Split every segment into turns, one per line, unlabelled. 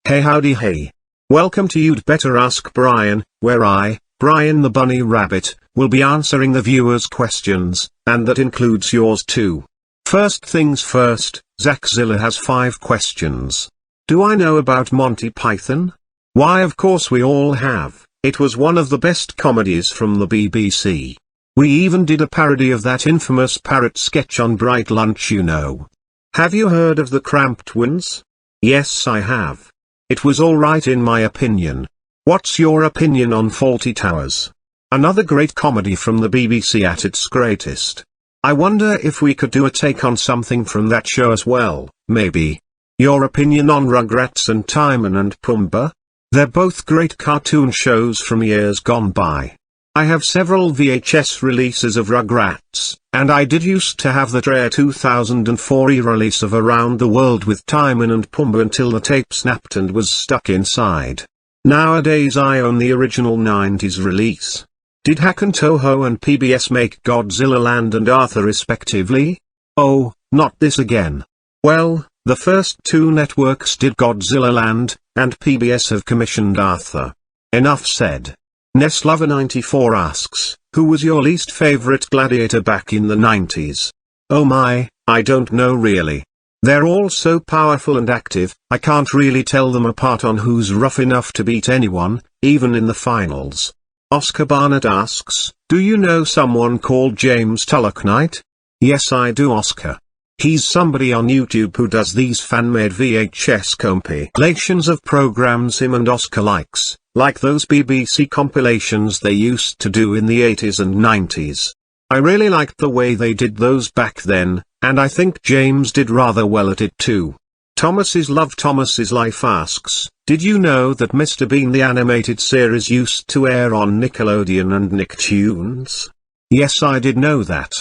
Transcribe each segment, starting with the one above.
Hey howdy hey. Welcome to You'd Better Ask Brian, where I, Brian the Bunny Rabbit, will be answering the viewers' questions, and that includes yours too. First things first, Zachzilla has 5 questions. Do I know about Monty Python? Why of course we all have, it was one of the best comedies from the BBC. We even did a parody of that infamous parrot sketch on Bright Lunch you know. Have you heard of the Cramp Twins? Yes I have. It was alright in my opinion. What's your opinion on Fawlty Towers? Another great comedy from the BBC at its greatest. I wonder if we could do a take on something from that show as well, maybe. Your opinion on Rugrats and Timon and Pumbaa? They're both great cartoon shows from years gone by. I have several VHS releases of Rugrats, and I did used to have that rare 2004 re-release of Around the World with Timon and Pumbaa until the tape snapped and was stuck inside. Nowadays I own the original 90s release. Did Hack and Toho and PBS make Godzilla Land and Arthur respectively? Oh, not this again. Well, the first 2 networks did Godzilla Land, and PBS have commissioned Arthur. Enough said. Neslover94 asks, who was your least favorite gladiator back in the 90s? Oh my, I don't know really. They're all so powerful and active, I can't really tell them apart on who's rough enough to beat anyone, even in the finals. Oscar Barnett asks, do you know someone called James Tullochnight? Yes I do Oscar. He's somebody on YouTube who does these fan-made VHS compilations of programs him and Oscar likes, like those BBC compilations they used to do in the 80s and 90s. I really liked the way they did those back then, and I think James did rather well at it too. Thomas's Life asks, did you know that Mr. Bean the animated series used to air on Nickelodeon and Nicktoons? Yes I did know that.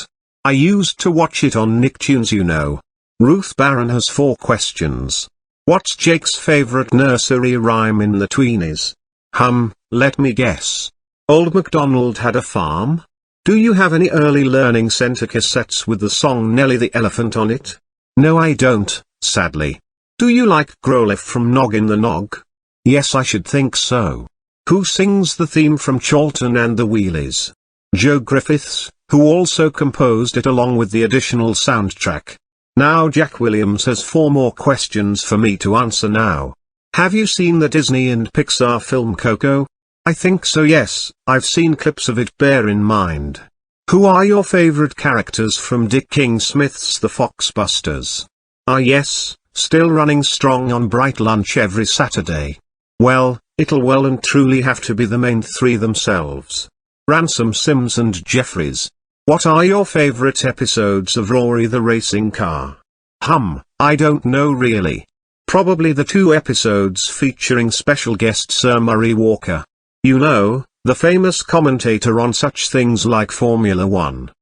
I used to watch it on Nicktoons you know. Ruth Barron has 4 questions. What's Jake's favorite nursery rhyme in the tweenies? Let me guess. Old MacDonald had a farm? Do you have any early learning center cassettes with the song Nelly the Elephant on it? No I don't, sadly. Do you like Growlithe from Noggin the Nog? Yes I should think so. Who sings the theme from Charlton and the Wheelies? Joe Griffiths, who also composed it along with the additional soundtrack. Now Jack Williams has 4 more questions for me to answer now. Have you seen the Disney and Pixar film Coco? I think so yes, I've seen clips of it bear in mind. Who are your favorite characters from Dick King Smith's The Foxbusters? Yes, still running strong on Bright Lunch every Saturday. Well, it'll well and truly have to be the main 3 themselves. Ransom Sims and Jeffries. What are your favorite episodes of Rory the Racing Car? I don't know really. Probably the 2 episodes featuring special guest Sir Murray Walker. You know, the famous commentator on such things like Formula 1.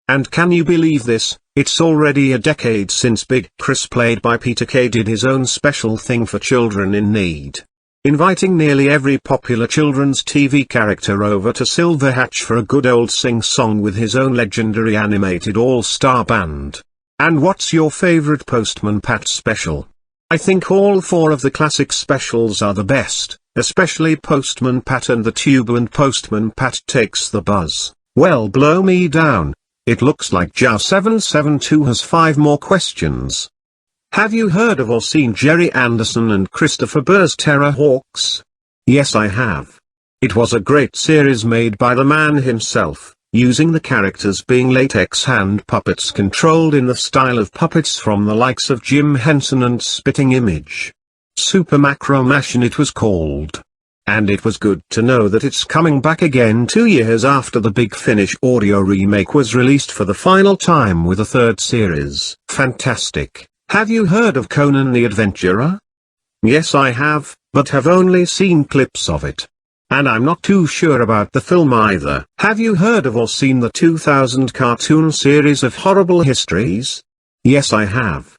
And can you believe this, it's already a decade since Big Chris played by Peter Kay did his own special thing for children in need. Inviting nearly every popular children's TV character over to Silver Hatch for a good old sing-song with his own legendary animated all-star band. And what's your favorite Postman Pat special? I think all 4 of the classic specials are the best, especially Postman Pat and the Tube and Postman Pat Takes the Buzz. Well blow me down. It looks like Jow772 has 5 more questions. Have you heard of or seen Jerry Anderson and Christopher Burr's Terrorhawks? Yes I have. It was a great series made by the man himself, using the characters being latex hand puppets controlled in the style of puppets from the likes of Jim Henson and Spitting Image. Super Macro Machine it was called. And it was good to know that it's coming back again 2 years after the Big Finish audio remake was released for the final time with a 3rd series. Fantastic. Have you heard of Conan the Adventurer? Yes I have, but have only seen clips of it. And I'm not too sure about the film either. Have you heard of or seen the 2000 cartoon series of Horrible Histories? Yes I have.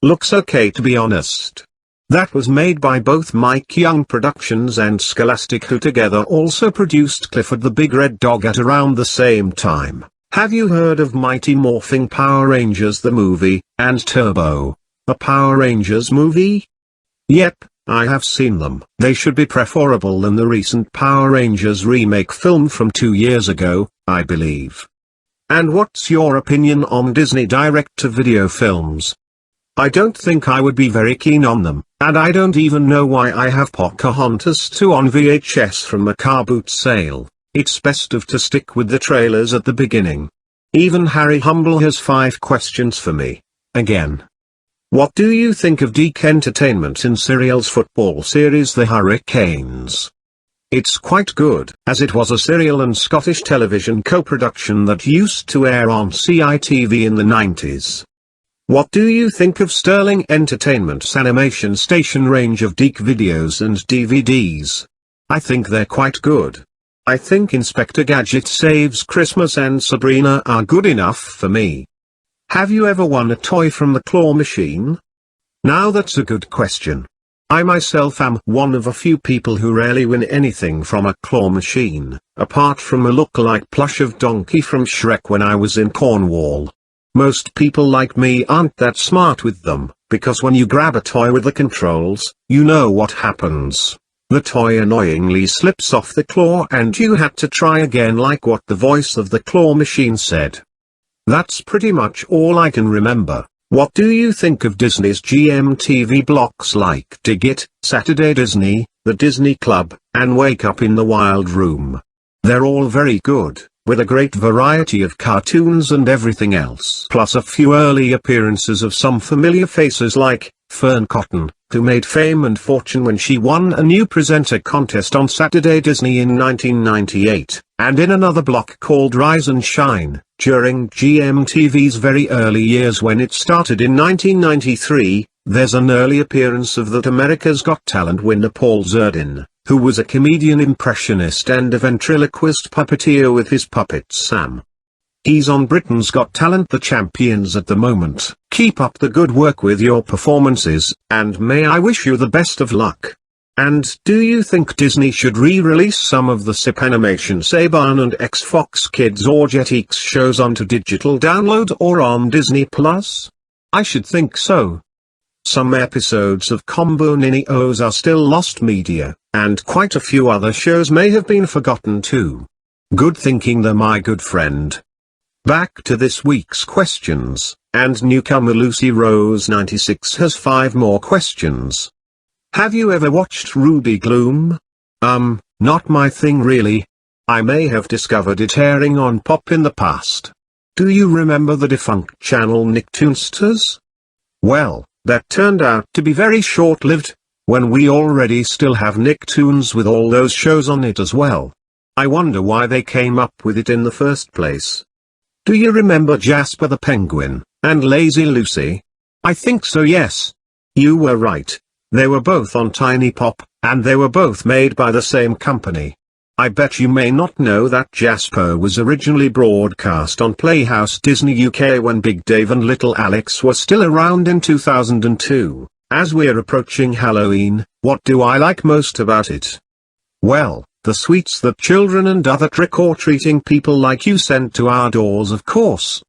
Looks okay to be honest. That was made by both Mike Young Productions and Scholastic who together also produced Clifford the Big Red Dog at around the same time. Have you heard of Mighty Morphin Power Rangers the movie, and Turbo, a Power Rangers movie? Yep, I have seen them. They should be preferable than the recent Power Rangers remake film from 2 years ago, I believe. And what's your opinion on Disney direct-to-video films? I don't think I would be very keen on them, and I don't even know why I have Pocahontas 2 on VHS from a car boot sale. It's best to stick with the trailers at the beginning. Even Harry Humble has 5 questions for me. Again. What do you think of Deke Entertainment in Serial's football series The Hurricanes? It's quite good, as it was a Serial and Scottish television co-production that used to air on CITV in the 90s. What do you think of Sterling Entertainment's animation station range of Deke videos and DVDs? I think they're quite good. I think Inspector Gadget Saves Christmas and Sabrina are good enough for me. Have you ever won a toy from the claw machine? Now that's a good question. I myself am one of a few people who rarely win anything from a claw machine, apart from a look-alike plush of Donkey from Shrek when I was in Cornwall. Most people like me aren't that smart with them, because when you grab a toy with the controls, you know what happens. The toy annoyingly slips off the claw and you had to try again, like what the voice of the claw machine said. That's pretty much all I can remember. What do you think of Disney's GMTV blocks like Dig It, Saturday Disney, The Disney Club, and Wake Up in the Wild Room? They're all very good, with a great variety of cartoons and everything else. Plus a few early appearances of some familiar faces like Fern Cotton, who made fame and fortune when she won a new presenter contest on Saturday Disney in 1998, and in another block called Rise and Shine, during GMTV's very early years when it started in 1993, there's an early appearance of That America's Got Talent winner Paul Zerdin, who was a comedian impressionist and a ventriloquist puppeteer with his puppet Sam. He's on Britain's Got Talent The Champions at the moment. Keep up the good work with your performances, and may I wish you the best of luck. And do you think Disney should re-release some of the SIP animation Saban and X-Fox Kids or Jetix shows onto digital download or on Disney Plus? I should think so. Some episodes of Combo Nini-O's are still lost media, and quite a few other shows may have been forgotten too. Good thinking there, my good friend. Back to this week's questions, and newcomer Lucy Rose 96 has 5 more questions. Have you ever watched Ruby Gloom? Not my thing really. I may have discovered it airing on Pop in the past. Do you remember the defunct channel Nicktoonsters? Well, that turned out to be very short-lived, when we already still have Nicktoons with all those shows on it as well. I wonder why they came up with it in the first place. Do you remember Jasper the Penguin, and Lazy Lucy? I think so, yes. You were right. They were both on Tiny Pop, and they were both made by the same company. I bet you may not know that Jasper was originally broadcast on Playhouse Disney UK when Big Dave and Little Alex were still around in 2002. As we're approaching Halloween, what do I like most about it? Well, the sweets that children and other trick-or-treating people like you send to our doors, of course.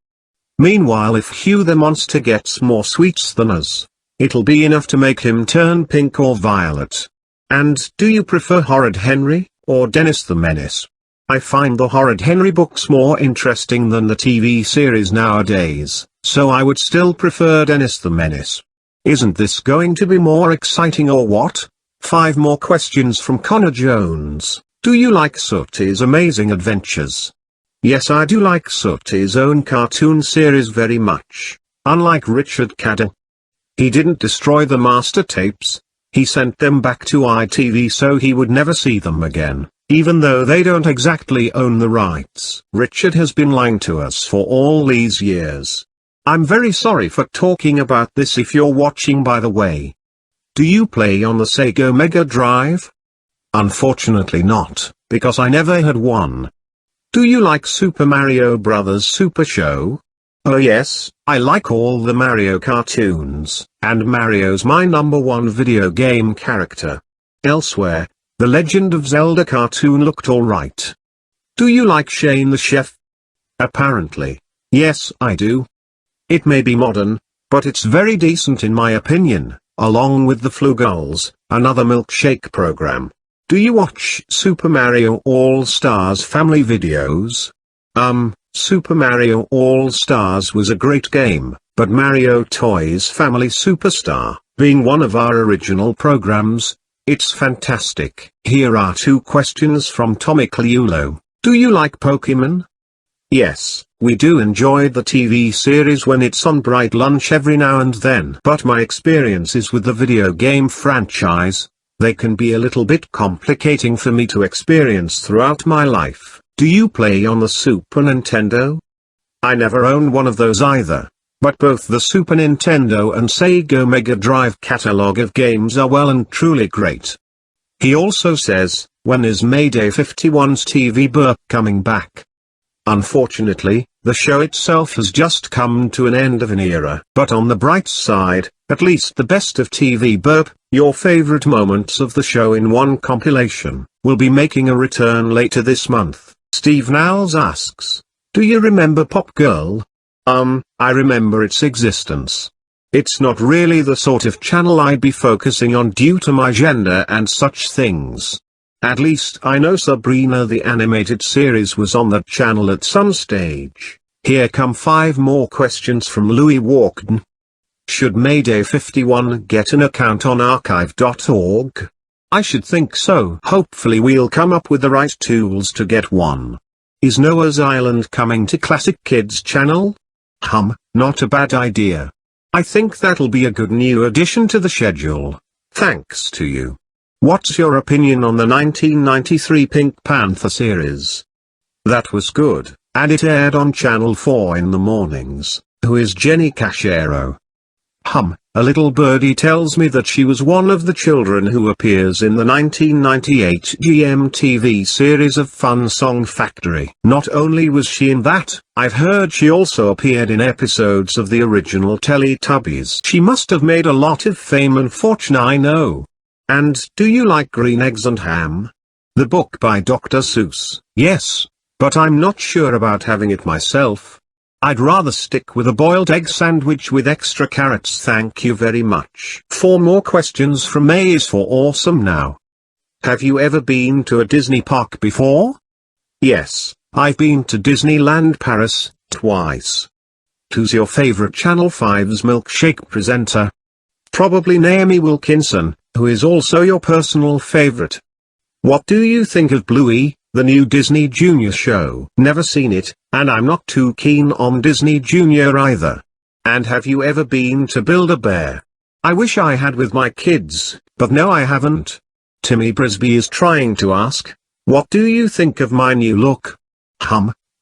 Meanwhile, if Hugh the Monster gets more sweets than us, it'll be enough to make him turn pink or violet. And do you prefer Horrid Henry, or Dennis the Menace? I find the Horrid Henry books more interesting than the TV series nowadays, so I would still prefer Dennis the Menace. Isn't this going to be more exciting or what? 5 more questions from Connor Jones. Do you like Sooty's Amazing Adventures? Yes, I do like Sooty's own cartoon series very much. Unlike Richard Cadder, he didn't destroy the master tapes. He sent them back to ITV so he would never see them again, even though they don't exactly own the rights. Richard has been lying to us for all these years. I'm very sorry for talking about this if you're watching, by the way. Do you play on the Sega Mega Drive? Unfortunately not, because I never had one. Do you like Super Mario Bros. Super Show? Oh yes, I like all the Mario cartoons, and Mario's my #1 video game character. Elsewhere, the Legend of Zelda cartoon looked alright. Do you like Shane the Chef? Apparently. Yes, I do. It may be modern, but it's very decent in my opinion. along with the Flugulls, another milkshake program. Do you watch Super Mario All-Stars family videos? Super Mario All-Stars was a great game, but Mario Toys Family Superstar, being one of our original programs, it's fantastic. Here are 2 questions from Tommy Cliulo. Do you like Pokemon? Yes, we do enjoy the TV series when it's on Bright Lunch every now and then. But my experiences with the video game franchise, they can be a little bit complicating for me to experience throughout my life. Do you play on the Super Nintendo? I never owned one of those either, but both the Super Nintendo and Sega Mega Drive catalog of games are well and truly great. He also says, when is Mayday 51's TV Burp coming back? Unfortunately, the show itself has just come to an end of an era. But on the bright side, at least the best of TV Burp, your favorite moments of the show in one compilation, will be making a return later this month. Steve Knowles asks, do you remember Pop Girl? I remember its existence. It's not really the sort of channel I'd be focusing on due to my gender and such things. At least I know Sabrina the animated series was on that channel at some stage. Here come 5 more questions from Louis Walkden. Should Mayday 51 get an account on archive.org? I should think so. Hopefully we'll come up with the right tools to get one. Is Noah's Island coming to Classic Kids channel? Not a bad idea. I think that'll be a good new addition to the schedule. Thanks to you. What's your opinion on the 1993 Pink Panther series? That was good, and it aired on Channel 4 in the mornings. Who is Jenny Cachero? A little birdie tells me that she was one of the children who appears in the 1998 GMTV series of Fun Song Factory. Not only was she in that, I've heard she also appeared in episodes of the original Teletubbies. She must have made a lot of fame and fortune, I know. And do you like Green Eggs and Ham? The book by Dr. Seuss. Yes, but I'm not sure about having it myself. I'd rather stick with a boiled egg sandwich with extra carrots, thank you very much. 4 more questions from A is for Awesome Now. Have you ever been to a Disney park before? Yes, I've been to Disneyland Paris, twice. Who's your favorite Channel 5's milkshake presenter? Probably Naomi Wilkinson, who is also your personal favorite. What do you think of Bluey, the new Disney Junior show? Never seen it, and I'm not too keen on Disney Junior either. And have you ever been to Build-A-Bear? I wish I had with my kids, but no I haven't. Timmy Brisby is trying to ask, what do you think of my new look?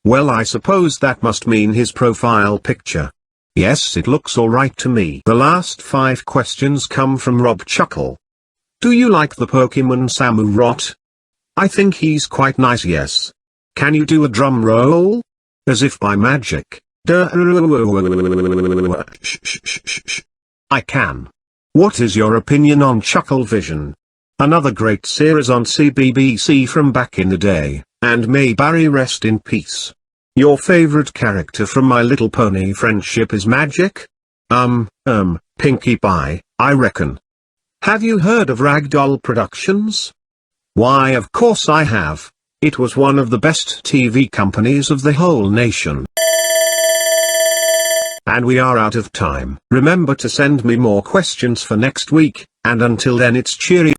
Well I suppose that must mean his profile picture. Yes, it looks alright to me. The last 5 questions come from Rob Chuckle. Do you like the Pokemon Samurott? I think he's quite nice, yes. Can you do a drum roll? As if by magic. I can. What is your opinion on Chucklevision? Another great series on CBBC from back in the day, and may Barry rest in peace. Your favorite character from My Little Pony Friendship is Magic? Pinkie Pie, I reckon. Have you heard of Ragdoll Productions? Why, of course I have. It was one of the best TV companies of the whole nation. And we are out of time. Remember to send me more questions for next week, and until then it's cheery.